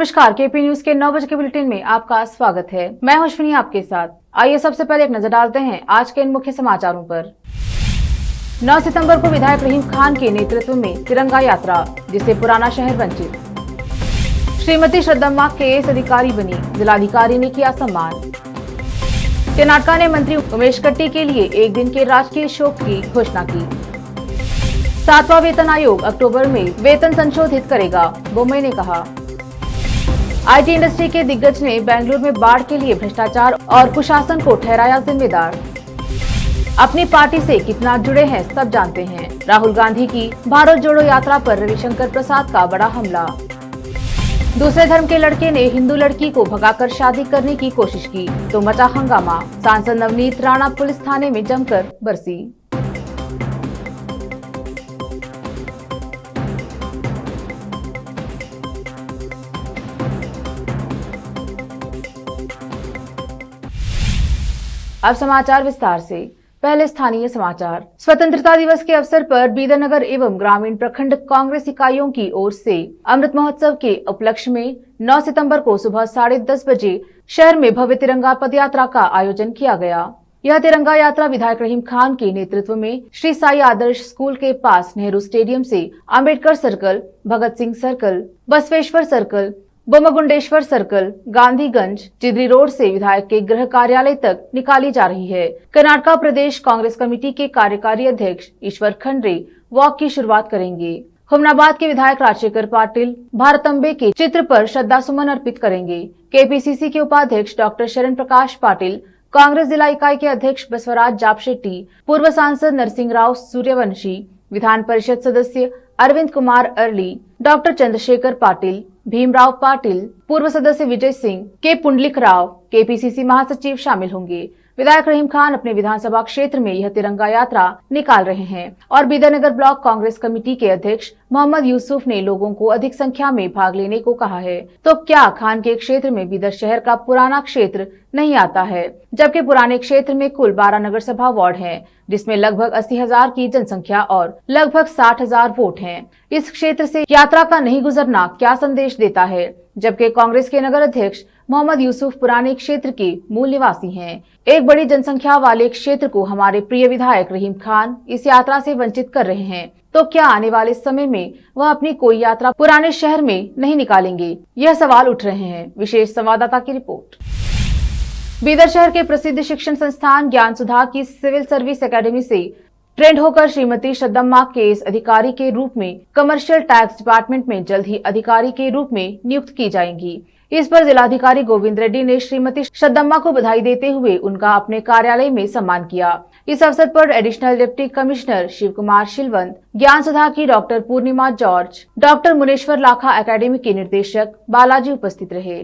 नमस्कार, KP news के 9 बजे के बुलेटिन में आपका स्वागत है। मैं हूं अश्विनी आपके साथ। आइए सबसे पहले एक नजर डालते हैं आज के इन मुख्य समाचारों पर। 9 सितंबर को विधायक रहीम खान के नेतृत्व में तिरंगा यात्रा, जिससे पुराना शहर वंचित। श्रीमती श्रद्धा केएस अधिकारी बनी, जिलाधिकारी ने किया सम्मान। कर्नाटक ने मंत्री उमेश कट्टी के लिए एक दिन के राजकीय शोक की घोषणा की। 7वां वेतन आयोग अक्टूबर में वेतन संशोधित करेगा, बोम्मे ने कहा। आईटी इंडस्ट्री के दिग्गज ने बेंगलुरु में बाढ़ के लिए भ्रष्टाचार और कुशासन को ठहराया जिम्मेदार। अपनी पार्टी से कितना जुड़े हैं सब जानते हैं। राहुल गांधी की भारत जोड़ो यात्रा पर रविशंकर प्रसाद का बड़ा हमला। दूसरे धर्म के लड़के ने हिंदू लड़की को भगाकर शादी करने की कोशिश की तो मचा हंगामा। सांसद नवनीत राणा पुलिस थाने में जमकर बरसी। अब समाचार विस्तार से। पहले स्थानीय समाचार। स्वतंत्रता दिवस के अवसर पर बीदरनगर एवं ग्रामीण प्रखंड कांग्रेस इकाइयों की ओर से अमृत महोत्सव के उपलक्ष्य में 9 सितंबर को सुबह 10:30 बजे शहर में भव्य तिरंगा पदयात्रा का आयोजन किया गया। यह तिरंगा यात्रा विधायक रहीम खान के नेतृत्व में श्री साई आदर्श स्कूल के पास नेहरू स्टेडियम से Ambedkar circle, Bhagat Singh circle, Basaveshwar circle, Bomgundeshwar circle, Gandhiganj, Chidri road से विधायक के गृह कार्यालय तक निकाली जा रही है। कर्नाटक प्रदेश कांग्रेस कमेटी के कार्यकारी अध्यक्ष ईश्वर खंड्रे वॉक की शुरुआत करेंगे। हुमनाबाद के विधायक राजशेखर पाटिल भारतम्बे के चित्र पर श्रद्धा सुमन अर्पित करेंगे। केपीसीसी के उपाध्यक्ष डॉक्टर शरण प्रकाश पाटिल, कांग्रेस जिला इकाई के अध्यक्ष बसवराज जापशेट्टी, पूर्व सांसद नरसिंह राव सूर्यवंशी, विधान परिषद सदस्य अरविंद कुमार अरली, डॉक्टर चंद्रशेखर पाटिल, भीमराव पाटिल, पूर्व सदस्य विजय सिंह, के पुंडलिक राव, केपीसीसी महासचिव शामिल होंगे। विधायक रहीम खान अपने विधानसभा क्षेत्र में यह तिरंगा यात्रा निकाल रहे हैं और बीदरनगर ब्लॉक कांग्रेस कमेटी के अध्यक्ष मोहम्मद यूसुफ ने लोगों को अधिक संख्या में भाग लेने को कहा है। तो क्या खान के क्षेत्र में बीदर शहर का पुराना क्षेत्र नहीं आता है, जबकि पुराने क्षेत्र में कुल 12 नगर सभा वार्ड हैं, जिसमें लगभग 80,000 की जनसंख्या और लगभग 60,000 वोट हैं। इस क्षेत्र से यात्रा का नहीं गुजरना क्या संदेश देता है, जबकि कांग्रेस के नगर अध्यक्ष मोहम्मद यूसुफ पुराने क्षेत्र के मूल निवासी हैं। एक बड़ी जनसंख्या वाले क्षेत्र को हमारे प्रिय विधायक रहीम खान इस यात्रा से वंचित कर रहे हैं, तो क्या आने वाले समय में वह अपनी कोई यात्रा पुराने शहर में नहीं निकालेंगे? यह सवाल उठ रहे हैं। विशेष संवाददाता की रिपोर्ट। बीदर शहर के प्रसिद्ध शिक्षण संस्थान ज्ञान सुधा की सिविल सर्विस एकेडमी से ट्रेंड होकर श्रीमती श्रद्धा केएस अधिकारी के रूप में कमर्शियल टैक्स डिपार्टमेंट में जल्द ही अधिकारी के रूप में नियुक्त की जाएंगी। इस पर जिलाधिकारी गोविंद रेड्डी ने श्रीमती श्रद्धा को बधाई देते हुए उनका अपने कार्यालय में सम्मान किया। इस अवसर पर additional deputy commissioner Shiv Kumar Shilwant, Gyan Sudha की doctor Purnima George, doctor Muneshwar Lakha academy के निर्देशक बालाजी उपस्थित रहे।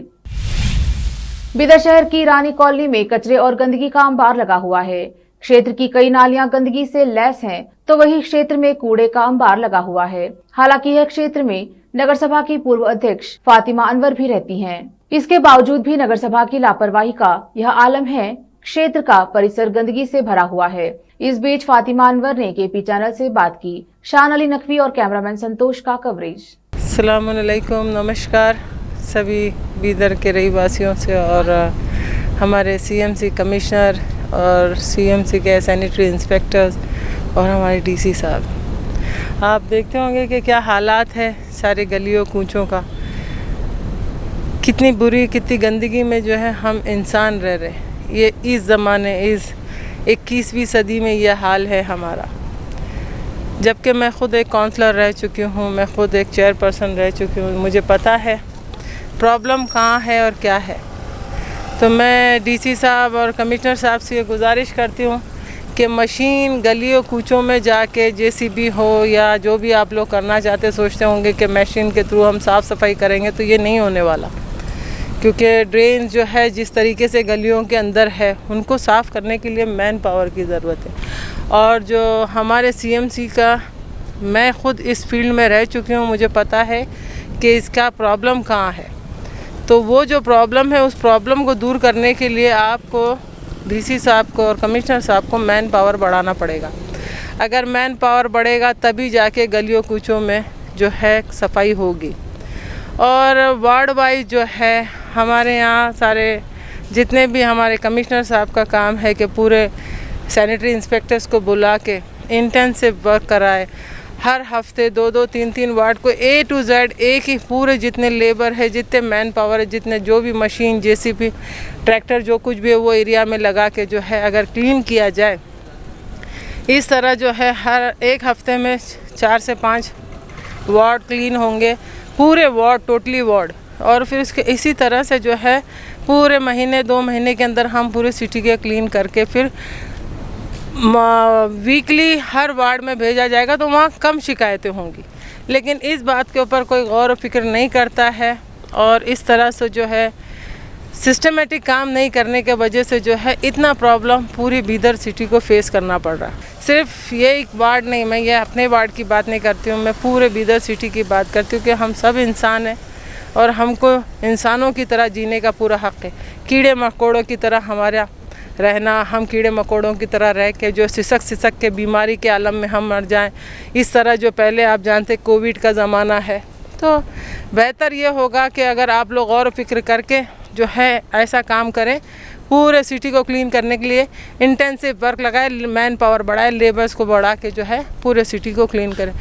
बीदर शहर की रानी कॉलोनी में कचरे और गंदगी का अंबार लगा हुआ है। क्षेत्र की कई नालियां गंदगी से लैस हैं, तो वही क्षेत्र में कूड़े का अंबार लगा हुआ है। हालांकि यह क्षेत्र में नगर सभा की पूर्व अध्यक्ष फातिमा अनवर भी रहती हैं। इसके बावजूद भी नगर सभा की लापरवाही का यह आलम है। क्षेत्र का परिसर गंदगी से भरा हुआ है। इस बीच फातिमा अनवर ने केपी चैनल से बात की। शान अली नकवी और कैमरामैन संतोष का कवरेज। अस्सलाम वालेकुम, नमस्कार सभी बीदर के रहीवासियों से और हमारे सीएमसी कमिश्नर और सीएमसी के सैनिटरी इंस्पेक्टर्स और हमारे डीसी साहब। आप देखते होंगे कि क्या हालात है सारे गलियों कूचों का, कितनी बुरी कितनी गंदगी में जो है हम इंसान रह रहे। ये इस ज़माने इस 21वीं सदी में यह हाल है हमारा। जबकि मैं ख़ुद एक काउंसलर रह चुकी हूँ, मैं ख़ुद एक चेयरपर्सन रह चुकी हूँ, मुझे पता है प्रॉब्लम कहाँ है और क्या है। तो मैं डीसी साहब और कमिश्नर साहब से ये गुजारिश करती हूँ कि मशीन गलियों कूचों में जाके जेसीबी हो या जो भी आप लोग करना चाहते सोचते होंगे कि मशीन के थ्रू हम साफ़ सफाई करेंगे, तो ये नहीं होने वाला। क्योंकि ड्रेन जो है जिस तरीके से गलियों के अंदर है उनको साफ़ करने के लिए मैन पावर की ज़रूरत है। और जो हमारे सीएमसी का, मैं ख़ुद इस फील्ड में रह चुकी हूँ, मुझे पता है कि इसका प्रॉब्लम कहाँ है। तो वो जो प्रॉब्लम है उस प्रॉब्लम को दूर करने के लिए आपको डीसी साहब को और कमिश्नर साहब को मैन पावर बढ़ाना पड़ेगा। अगर मैन पावर बढ़ेगा तभी जाके गलियों कूचों में जो है सफाई होगी। और वार्ड वाइज जो है हमारे यहाँ सारे जितने भी हमारे कमिश्नर साहब का काम है कि पूरे सैनिटरी इंस्पेक्टर्स को बुला के इंटेंसिव वर्क कराए। हर हफ्ते 2-2, 3-3 वार्ड को A to Z एक ही पूरे जितने लेबर है, जितने मैन पावर है, जितने जो भी मशीन JCB ट्रैक्टर जो कुछ भी है वो एरिया में लगा के जो है अगर क्लीन किया जाए, इस तरह जो है हर एक हफ्ते में 4 से 5 वार्ड क्लीन होंगे, पूरे वार्ड टोटली वार्ड। और फिर उसके इसी तरह से जो है पूरे महीने 2 महीने के अंदर हम पूरे सिटी के क्लीन करके फिर वीकली हर वार्ड में भेजा जाएगा, तो वहाँ कम शिकायतें होंगी। लेकिन इस बात के ऊपर कोई गौर व फिक्र नहीं करता है और इस तरह से जो है सिस्टमेटिक काम नहीं करने के वजह से जो है इतना प्रॉब्लम पूरी बीदर सिटी को फेस करना पड़ रहा है। सिर्फ ये एक वार्ड नहीं, मैं ये अपने वार्ड की बात नहीं करती हूँ, मैं पूरे बीदर सिटी की बात करती हूँ कि हम सब इंसान हैं और हमको इंसानों की तरह जीने का पूरा हक़ है। कीड़े मकोड़ों की तरह हमारा रहना, हम कीड़े मकोड़ों की तरह रह के जो सिसक के बीमारी के आलम में हम मर जाएं, इस तरह जो पहले आप जानते कोविड का ज़माना है, तो बेहतर ये होगा कि अगर आप लोग गौर फिक्र करके जो है ऐसा काम करें, पूरे सिटी को क्लीन करने के लिए इंटेंसिव वर्क लगाए, मैन पावर बढ़ाए, लेबर्स को बढ़ा के जो है पूरे सिटी को क्लीन करें।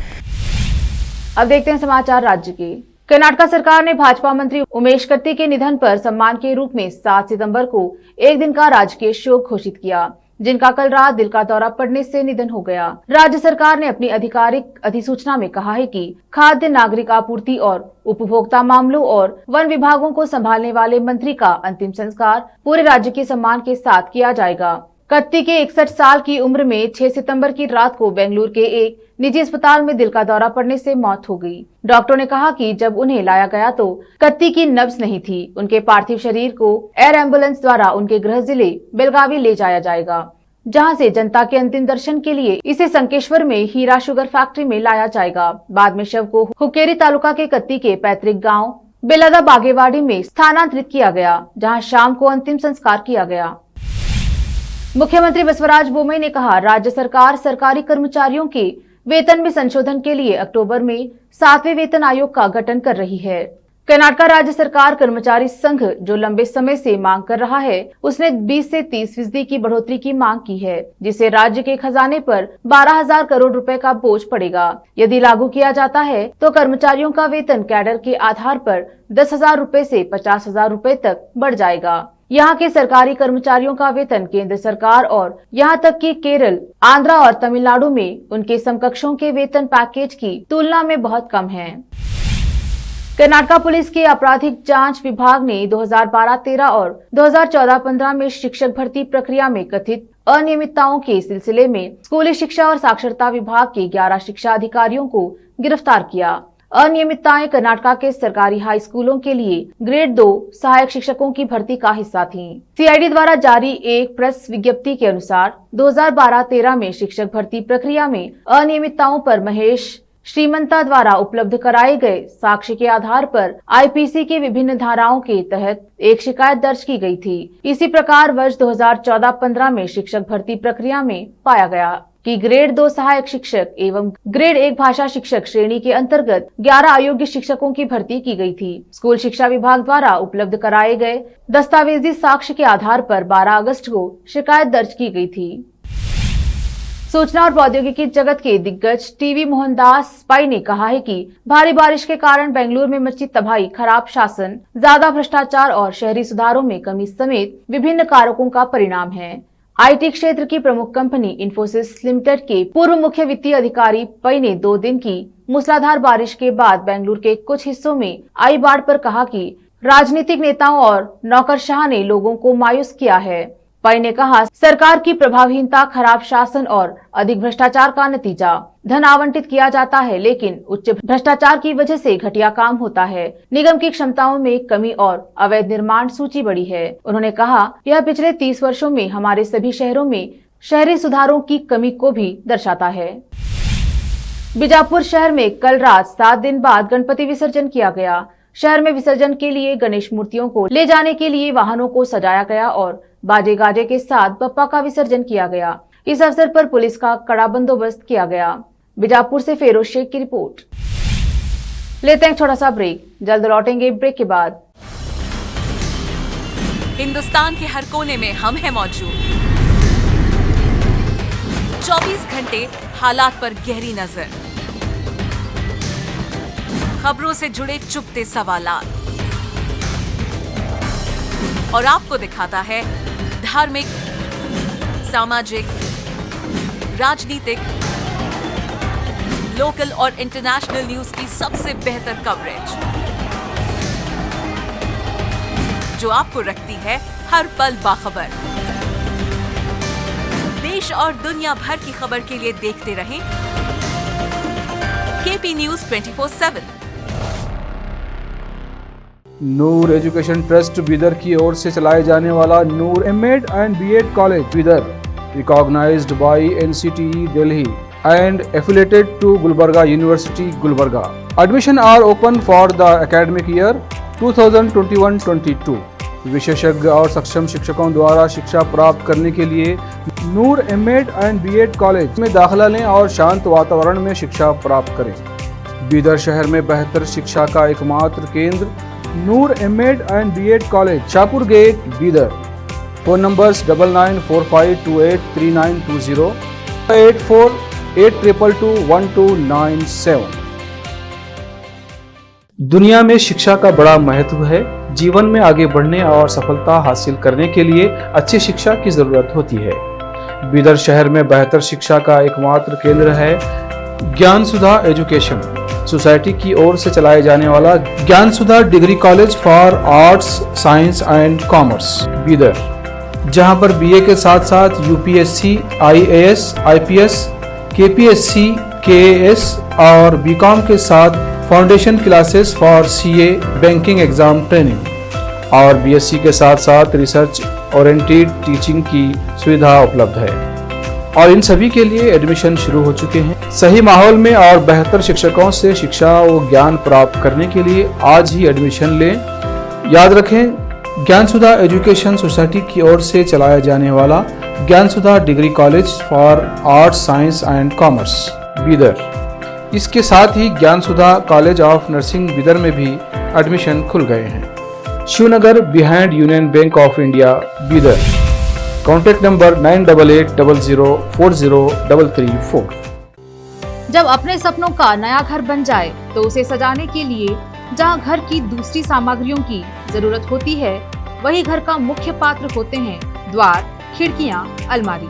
अब देखते हैं समाचार राज्य के। कर्नाटक सरकार ने भाजपा मंत्री उमेश कत्ती के निधन पर सम्मान के रूप में 7 सितंबर को एक दिन का राजकीय शोक घोषित किया, जिनका कल रात दिल का दौरा पड़ने से निधन हो गया। राज्य सरकार ने अपनी आधिकारिक अधिसूचना में कहा है कि खाद्य नागरिक आपूर्ति और उपभोक्ता मामलों और वन विभागों को संभालने वाले मंत्री का अंतिम संस्कार पूरे राज्य के सम्मान के साथ किया जाएगा। कत्ती के 61 साल की उम्र में 6 सितंबर की रात को बेंगलुरु के एक निजी अस्पताल में दिल का दौरा पड़ने से मौत हो गई। डॉक्टरों ने कहा कि जब उन्हें लाया गया तो कत्ती की नब्ज नहीं थी। उनके पार्थिव शरीर को एयर एम्बुलेंस द्वारा उनके गृह जिले बेलगावी ले जाया जाएगा, जहां से जनता के अंतिम दर्शन के लिए इसे संकेश्वर में हीरा शुगर फैक्ट्री में लाया जाएगा। बाद में शव को हुक्केरी तालुका के कत्ती के पैतृक गाँव बेलादा बागेवाड़ी में स्थानांतरित किया गया, जहाँ शाम को अंतिम संस्कार किया गया। मुख्यमंत्री बसवराज बोम्मई ने कहा, राज्य सरकार सरकारी कर्मचारियों के वेतन में संशोधन के लिए अक्टूबर में 7वें वेतन आयोग का गठन कर रही है। कर्नाटक राज्य सरकार कर्मचारी संघ जो लंबे समय से मांग कर रहा है, उसने 20 से 30% की बढ़ोतरी की मांग की है, जिससे राज्य के खजाने पर 12,000 करोड़ रुपए का बोझ पड़ेगा। यदि लागू किया जाता है तो कर्मचारियों का वेतन कैडर के आधार पर 10,000 रुपए से 50,000 रुपए तक बढ़ जाएगा। यहाँ के सरकारी कर्मचारियों का वेतन केंद्र सरकार और यहाँ तक कि केरल, आंध्र और तमिलनाडु में उनके समकक्षों के वेतन पैकेज की तुलना में बहुत कम है। कर्नाटक पुलिस के आपराधिक जांच विभाग ने 2012-13 और 2014-15 में शिक्षक भर्ती प्रक्रिया में कथित अनियमितताओं के सिलसिले में स्कूली शिक्षा और साक्षरता विभाग के 11 शिक्षा अधिकारियों को गिरफ्तार किया। अनियमितताएं कर्नाटक के सरकारी हाई स्कूलों के लिए ग्रेड 2 सहायक शिक्षकों की भर्ती का हिस्सा थीं। CID द्वारा जारी एक प्रेस विज्ञप्ति के अनुसार 2012-13 में शिक्षक भर्ती प्रक्रिया में अनियमितताओं पर महेश श्रीमंता द्वारा उपलब्ध कराए गए साक्ष्य के आधार पर IPC की विभिन्न धाराओं के तहत एक शिकायत दर्ज की गई थी। इसी प्रकार वर्ष 2014-15 में शिक्षक भर्ती प्रक्रिया में पाया गया कि ग्रेड 2 सहायक शिक्षक एवं ग्रेड 1 भाषा शिक्षक श्रेणी के अंतर्गत 11 अयोग्य शिक्षकों की भर्ती की गई थी। स्कूल शिक्षा विभाग द्वारा उपलब्ध कराए गए दस्तावेजी साक्ष्य के आधार पर 12 अगस्त को शिकायत दर्ज की गई थी। सूचना और प्रौद्योगिकी जगत के दिग्गज टीवी मोहनदास पाई ने कहा है कि भारी बारिश के कारण बेंगलुरु में मची तबाही, खराब शासन, ज्यादा भ्रष्टाचार और शहरी सुधारों में कमी समेत विभिन्न कारकों का परिणाम है। IT क्षेत्र की प्रमुख कंपनी इन्फोसिस लिमिटेड के पूर्व मुख्य वित्तीय अधिकारी पई ने 2 दिन की मूसलाधार बारिश के बाद बेंगलुरु के कुछ हिस्सों में आई बाढ़ पर कहा कि राजनीतिक नेताओं और नौकरशाह ने लोगों को मायूस किया है। पई ने कहा, सरकार की प्रभावहीनता, खराब शासन और अधिक भ्रष्टाचार का नतीजा। धन आवंटित किया जाता है लेकिन उच्च भ्रष्टाचार की वजह से घटिया काम होता है। निगम की क्षमताओं में कमी और अवैध निर्माण सूची बढ़ी है। उन्होंने कहा, यह पिछले 30 वर्षों में हमारे सभी शहरों में शहरी सुधारों की कमी को भी दर्शाता है। बीजापुर शहर में कल रात 7 दिन बाद गणपति विसर्जन किया गया। शहर में विसर्जन के लिए गणेश मूर्तियों को ले जाने के लिए वाहनों को सजाया गया और बाजे गाजे के साथ बप्पा का विसर्जन किया गया। इस अवसर पर पुलिस का कड़ा बंदोबस्त किया गया। बीजापुर से फेरोज शेख की रिपोर्ट। लेते हैं एक छोटा सा ब्रेक, जल्द लौटेंगे ब्रेक के बाद। हिंदुस्तान के हर कोने में हम हैं मौजूद। 24 घंटे हालात पर गहरी नजर, खबरों से जुड़े चुपते सवालात, और आपको दिखाता है धार्मिक, सामाजिक, राजनीतिक, लोकल और इंटरनेशनल न्यूज की सबसे बेहतर कवरेज, जो आपको रखती है हर पल बाखबर। देश और दुनिया भर की खबर के लिए देखते रहें KP news 24/7। Noor education trust Bidar की ओर से चलाए जाने वाला Noor MEd and BEd college Bidar, recognised by NCTE Delhi and affiliated to Gulbarga University, Gulbarga. Admission are open for the academic year 2021-22. विशेषज्ञ और सक्षम शिक्षकों द्वारा शिक्षा प्राप्त करने के लिए नूर एमएड एंड बीएड कॉलेज में दाखिला लें और शांत वातावरण में शिक्षा प्राप्त करें। बीदर शहर में बेहतर शिक्षा का एकमात्र केंद्र Noor MEd and BEd college, Shahpur gate, Bidar. Phone numbers 9945283920, 8482221297। दुनिया में शिक्षा का बड़ा महत्व है। जीवन में आगे बढ़ने और सफलता हासिल करने के लिए अच्छी शिक्षा की जरूरत होती है। बीदर शहर में बेहतर शिक्षा का एकमात्र केंद्र है ज्ञान सुधा एजुकेशन सोसाइटी की ओर से चलाए जाने वाला Gyan Sudha degree college for arts, science and commerce, Bidar, जहां पर बीए के साथ साथ UPSC, IAS, IPS, KPSC, KAS और बीकॉम के साथ foundation classes for CA, banking exam training और बीएससी के साथ साथ रिसर्च ओरिएंटेड टीचिंग की सुविधा उपलब्ध है और इन सभी के लिए एडमिशन शुरू हो चुके हैं। सही माहौल में और बेहतर शिक्षकों से शिक्षा व ज्ञान प्राप्त करने के लिए आज ही एडमिशन लें। याद रखें, ज्ञान सुधा एजुकेशन सोसाइटी की ओर से चलाया जाने वाला Gyan Sudha degree college for arts, science and commerce, Bidar. इसके साथ ही Gyan Sudha college of nursing Bidar में भी एडमिशन खुल गए हैं। Shivnagar behind Union Bank of India, Bidar. Contact number 9880403334। जब अपने सपनों का नया घर बन जाए तो उसे सजाने के लिए जहां घर की दूसरी सामग्रियों की जरूरत होती है, वही घर का मुख्य पात्र होते हैं द्वार, खिड़कियां, अलमारी।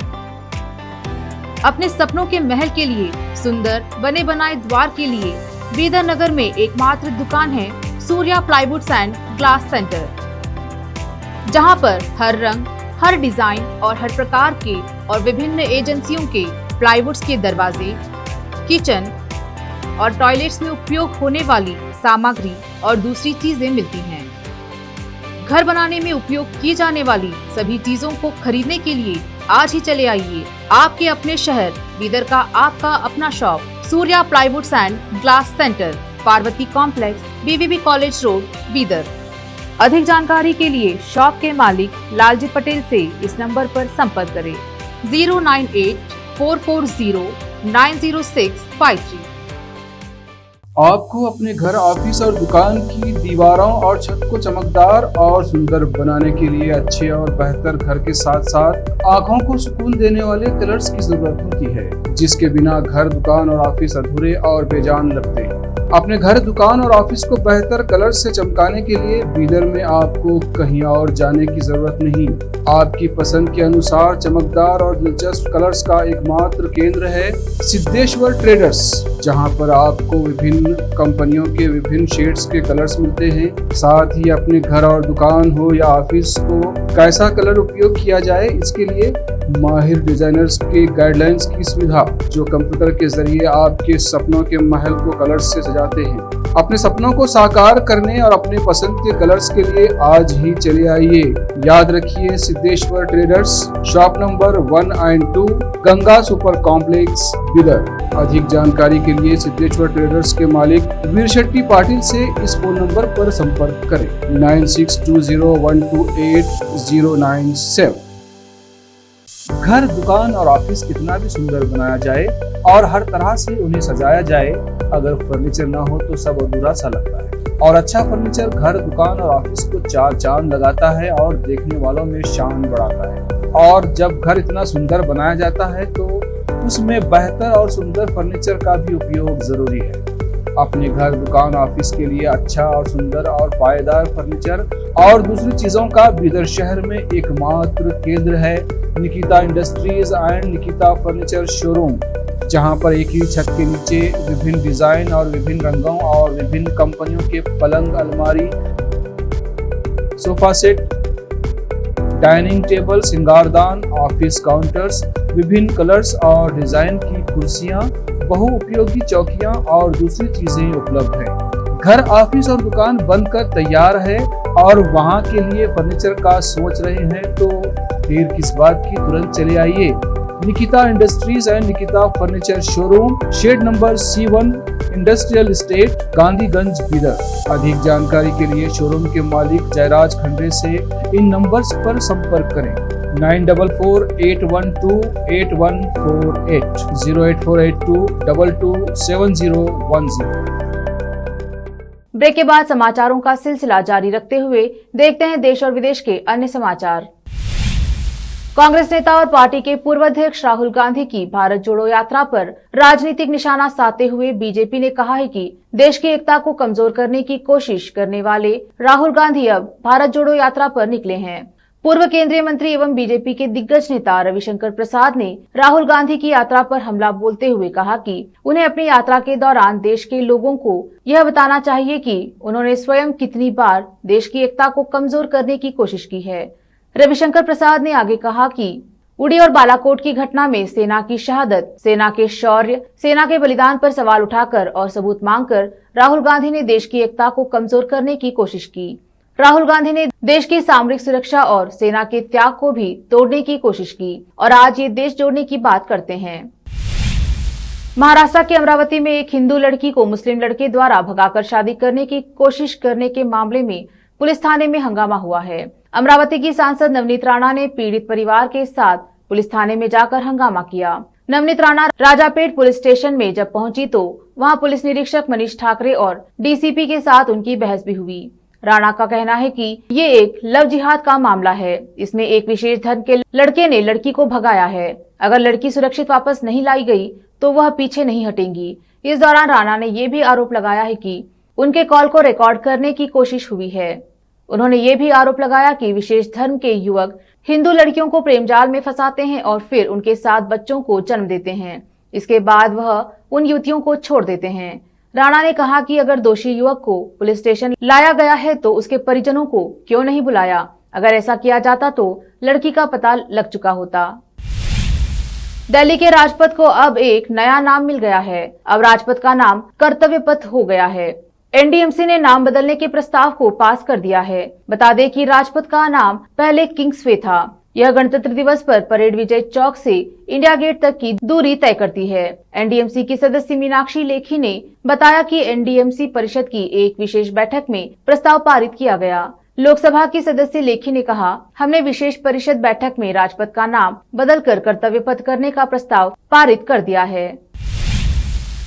अपने सपनों के महल के लिए सुंदर बने बनाए द्वार के लिए बीदर नगर में एकमात्र दुकान है Surya plywoods and glass centre, जहां पर हर रंग, हर डिजाइन और हर प्रकार के और विभिन्न एजेंसियों के प्लाईवुड्स के दरवाजे, किचन और टॉयलेट्स में उपयोग होने वाली सामग्री और दूसरी चीजें मिलती हैं। घर बनाने में उपयोग की जाने वाली सभी चीजों को खरीदने के लिए आज ही चले आइए आपके अपने शहर बीदर का आपका अपना shop Surya plywoods and glass centre, Parvati complex, BVB college road, Bidar. अधिक जानकारी के लिए शॉप के मालिक लालजी पटेल से इस नंबर पर संपर्क करें 09844090653। आपको अपने घर, ऑफिस और दुकान की दीवारों और छत को चमकदार और सुंदर बनाने के लिए अच्छे और बेहतर घर के साथ साथ आंखों को सुकून देने वाले कलर्स की जरूरत होती है, जिसके बिना घर, दुकान और ऑफिस अधूरे और बेजान लगते हैं। अपने घर, दुकान और ऑफिस को बेहतर कलर से चमकाने के लिए बीदर में आपको कहीं और जाने की जरूरत नहीं। आपकी पसंद के अनुसार चमकदार और दिलचस्प कलर्स का एकमात्र केंद्र है सिद्धेश्वर ट्रेडर्स, जहां पर आपको विभिन्न कंपनियों के विभिन्न शेड्स के कलर्स मिलते हैं। साथ ही अपने घर और दुकान हो या ऑफिस को कैसा कलर उपयोग किया जाए, इसके लिए माहिर डिजाइनर्स के गाइडलाइंस की सुविधा, जो कंप्यूटर के जरिए आपके सपनों के महल को कलर्स से सजाते हैं। अपने सपनों को साकार करने और अपने पसंद के कलर्स के लिए आज ही चले आइए। याद रखिए, Siddheshwar traders, shop number 1 and 2, Ganga super complex, Bidar. अधिक जानकारी के लिए सिद्धेश्वर ट्रेडर्स के मालिक वीर शेट्टी पाटिल से इस फोन नंबर पर संपर्क करें 9620128097। घर, दुकान और ऑफिस कितना भी सुंदर बनाया जाए और हर तरह से उन्हें सजाया जाए, अगर फर्नीचर ना हो तो सब अधूरा सा लगता है। और अच्छा फर्नीचर घर, दुकान और ऑफिस को चार चांद लगाता है और देखने वालों में शान बढ़ाता है। और जब घर इतना सुंदर बनाया जाता है तो उसमें बेहतर और सुंदर फर्नीचर का भी उपयोग जरूरी है। अपने घर, दुकान, ऑफिस के लिए अच्छा और सुंदर और पायदार फर्नीचर और दूसरी चीजों का बीदर शहर में एकमात्र केंद्र है Nikita industries and Nikita furniture showroom, जहां पर एक ही छत के नीचे विभिन्न डिजाइन और विभिन्न रंगों और विभिन्न कंपनियों के पलंग, अलमारी, सोफा सेट, डाइनिंग टेबल, सिंगारदान, ऑफिस काउंटर्स, विभिन्न कलर्स और डिजाइन की कुर्सियां, बहुउपयोगी चौकियां और दूसरी चीजें उपलब्ध हैं। घर, ऑफिस और दुकान बनकर तैयार है और वहां के लिए फर्नीचर का सोच रहे हैं तो देर किस बात की, तुरंत चले आइए। Nikita industries and Nikita furniture showroom, shed number C1, industrial estate, Gandhiganj, Bidar. अधिक जानकारी के लिए शोरूम के मालिक जयराज खंडे से इन नंबर्स पर संपर्क करें 9448128148 08482227010। ब्रेक के बाद समाचारों का सिलसिला जारी रखते हुए देखते हैं देश और विदेश के अन्य समाचार। कांग्रेस नेता और पार्टी के पूर्व अध्यक्ष राहुल गांधी की भारत जोड़ो यात्रा पर राजनीतिक निशाना साधते हुए बीजेपी ने कहा है कि देश की एकता को कमजोर करने की कोशिश करने वाले राहुल गांधी अब भारत जोड़ो यात्रा पर निकले हैं। पूर्व केंद्रीय मंत्री एवं बीजेपी के दिग्गज नेता रविशंकर प्रसाद ने राहुल गांधी की यात्रा पर हमला बोलते हुए कहा कि उन्हें अपनी यात्रा के दौरान देश के लोगों को यह बताना चाहिए कि उन्होंने स्वयं कितनी बार देश की एकता को कमजोर करने की कोशिश की है। रविशंकर प्रसाद ने आगे कहा कि उड़ी और बालाकोट की घटना में सेना की शहादत, सेना के शौर्य, सेना के बलिदान पर सवाल उठाकर और सबूत मांगकर राहुल गांधी ने देश की एकता को कमजोर करने की कोशिश की। राहुल गांधी ने देश की सामरिक सुरक्षा और सेना के त्याग को भी तोड़ने की कोशिश की और आज ये देश जोड़ने की बात करते हैं। महाराष्ट्र के अमरावती में एक हिंदू लड़की को मुस्लिम लड़के द्वारा भगाकर शादी करने की कोशिश करने के मामले में पुलिस थाने में हंगामा हुआ है। अमरावती की सांसद नवनीत राणा ने पीड़ित परिवार के साथ पुलिस थाने में जाकर हंगामा किया। नवनीत राणा राजापेट पुलिस स्टेशन में जब पहुंची तो वहां पुलिस निरीक्षक मनीष ठाकरे और डीसीपी के साथ उनकी बहस भी हुई। राणा का कहना है कि ये एक लव जिहाद का मामला है। इसमें एक विशेष धर्म के लड़के ने लड़की को भगाया है। अगर लड़की सुरक्षित वापस नहीं लाई गई तो वह पीछे नहीं हटेंगी। इस दौरान राणा ने ये भी आरोप लगाया है कि उनके कॉल को रिकॉर्ड करने की कोशिश हुई है। उन्होंने ये भी आरोप लगाया कि विशेष धर्म के युवक हिंदू लड़कियों को प्रेम जाल में फंसाते हैं और फिर उनके साथ बच्चों को जन्म देते हैं। इसके बाद वह उन युवतियों को छोड़ देते हैं। राणा ने कहा कि अगर दोषी युवक को पुलिस स्टेशन लाया गया है तो उसके परिजनों को क्यों नहीं बुलाया। अगर ऐसा किया जाता तो लड़की का पता लग चुका होता। दिल्ली के राजपथ को अब एक नया नाम मिल गया है। अब राजपथ का नाम कर्तव्य पथ हो गया है। एनडीएमसी ने नाम बदलने के प्रस्ताव को पास कर दिया है। बता दें कि राजपथ का नाम पहले किंग्सवे था। यह गणतंत्र दिवस पर परेड विजय चौक से इंडिया गेट तक की दूरी तय करती है। एनडीएमसी की सदस्य मीनाक्षी लेखी ने बताया कि एनडीएमसी परिषद की एक विशेष बैठक में प्रस्ताव पारित किया गया। लोकसभा की सदस्य लेखी ने कहा, हमने विशेष परिषद बैठक में राजपथ का नाम बदलकर कर्तव्य पथ करने का प्रस्ताव पारित कर दिया है।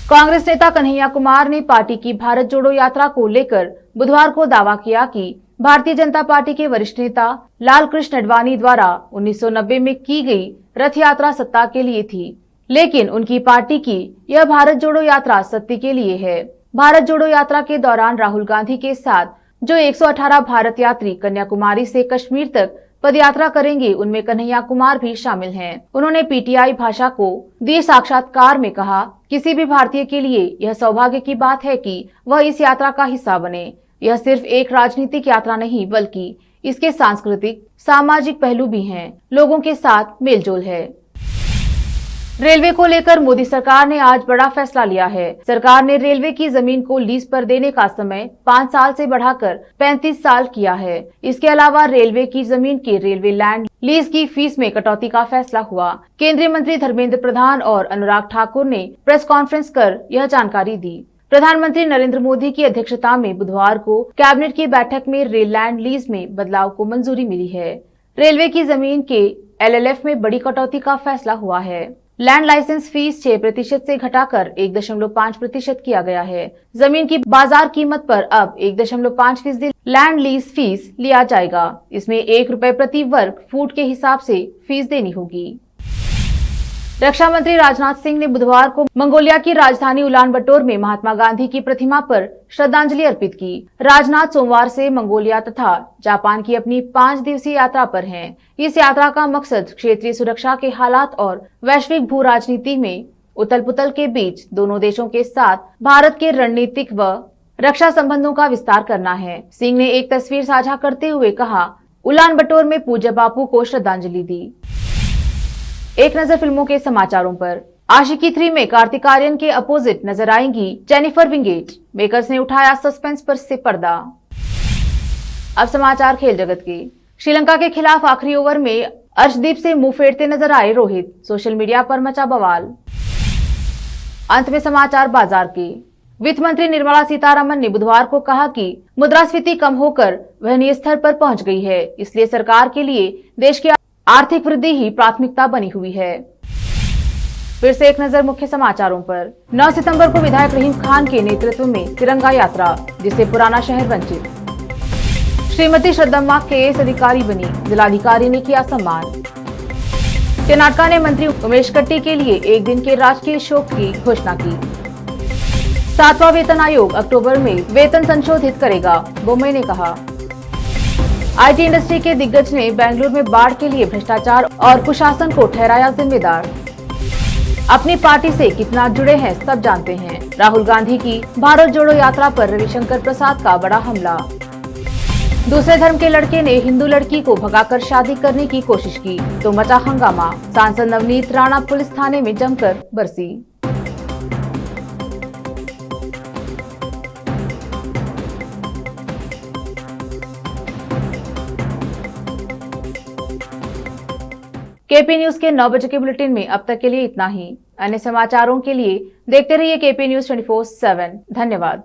कांग्रेस नेता कन्हैया कुमार ने पार्टी की भारत जोड़ो यात्रा को लेकर बुधवार को दावा किया कि भारतीय जनता पार्टी के वरिष्ठ नेता लाल कृष्ण अडवाणी द्वारा 1990 में की गई रथ यात्रा सत्ता के लिए थी, लेकिन उनकी पार्टी की यह भारत जोड़ो यात्रा सत्य के लिए है। भारत जोड़ो यात्रा के दौरान राहुल गांधी के साथ जो 118 भारत यात्री कन्याकुमारी से कश्मीर तक पदयात्रा करेंगे, उनमें कन्हैया कुमार भी शामिल हैं। उन्होंने पीटीआई भाषा को दिए साक्षात्कार में कहा, किसी भी भारतीय के लिए यह सौभाग्य की बात है कि वह इस यात्रा का हिस्सा बने। यह सिर्फ एक राजनीतिक यात्रा नहीं बल्कि इसके सांस्कृतिक सामाजिक पहलू भी हैं। लोगों के साथ मेलजोल है। रेलवे को लेकर मोदी सरकार ने आज बड़ा फैसला लिया है। सरकार ने रेलवे की जमीन को लीज पर देने का समय 5 साल से बढ़ाकर 35 साल किया है। इसके अलावा रेलवे की जमीन के रेलवे लैंड लीज की फीस में कटौती का फैसला हुआ। केंद्रीय मंत्री धर्मेंद्र प्रधान और अनुराग ठाकुर ने प्रेस कॉन्फ्रेंस कर यह जानकारी दी। प्रधानमंत्री नरेंद्र मोदी की अध्यक्षता में बुधवार को कैबिनेट की बैठक में रेल लैंड लीज में बदलाव को मंजूरी मिली है। रेलवे की जमीन के LLF में बड़ी कटौती का फैसला हुआ है। लैंड लाइसेंस फीस 6% से घटाकर 1.5% किया गया है। जमीन की बाजार कीमत पर अब 1.5% लैंड लीज फीस लिया जाएगा। इसमें ₹1 प्रति वर्ग फुट के हिसाब से फीस देनी होगी। रक्षा मंत्री राजनाथ सिंह ने बुधवार को मंगोलिया की राजधानी उलानबटोर में महात्मा गांधी की प्रतिमा पर श्रद्धांजलि अर्पित की। राजनाथ सोमवार से मंगोलिया तथा जापान की अपनी 5 दिवसीय यात्रा पर हैं। इस यात्रा का मकसद क्षेत्रीय सुरक्षा के हालात और वैश्विक भू राजनीति में उथल पुथल के बीच दोनों देशों के साथ भारत के रणनीतिक व रक्षा संबंधों का विस्तार करना है। सिंह ने एक तस्वीर साझा करते हुए कहा, उलानबटोर में पूज्य बापू को श्रद्धांजलि दी। एक नजर फिल्मों के समाचारों पर। आशिकी 3 में कार्तिक आर्यन के अपोजिट नजर आएंगी जेनिफर विंगेट। मेकर्स ने उठाया सस्पेंस पर से पर्दा। अब समाचार खेल जगत के। श्रीलंका के खिलाफ आखिरी ओवर में अर्शदीप से मुंह फेरते नजर आए रोहित। सोशल मीडिया पर मचा बवाल। अंत में समाचार बाजार के। वित्त मंत्री निर्मला सीतारमण ने बुधवार को कहा कि मुद्रास्फीति कम होकर वहनीय स्तर पर पहुंच गई है, इसलिए सरकार के लिए देश की आर्थिक वृद्धि ही प्राथमिकता बनी हुई है। फिर से एक नजर मुख्य समाचारों पर। 9 सितंबर को विधायक रहीम खान के नेतृत्व में तिरंगा यात्रा, जिससे पुराना शहर वंचित। श्रीमती श्रद्धा KS अधिकारी बनी, जिलाधिकारी ने किया सम्मान। कर्नाटक ने मंत्री उमेश कट्टी के लिए 1 दिन के राजकीय शोक की घोषणा की। 7वां वेतन आयोग अक्टूबर में वेतन संशोधित करेगा, बोम्मे ने कहा। IT इंडस्ट्री के दिग्गज ने बेंगलुरु में बाढ़ के लिए भ्रष्टाचार और कुशासन को ठहराया जिम्मेदार। अपनी पार्टी से कितना जुड़े हैं सब जानते हैं। राहुल गांधी की भारत जोड़ो यात्रा पर रविशंकर प्रसाद का बड़ा हमला। दूसरे धर्म के लड़के ने हिंदू लड़की को भगाकर शादी करने की कोशिश की तो मचा हंगामा। सांसद नवनीत राणा पुलिस थाने में जमकर बरसी। KP न्यूज के 9 बजे के बुलेटिन में अब तक के लिए इतना ही। अन्य समाचारों के लिए देखते रहिए KP न्यूज 24/7। धन्यवाद।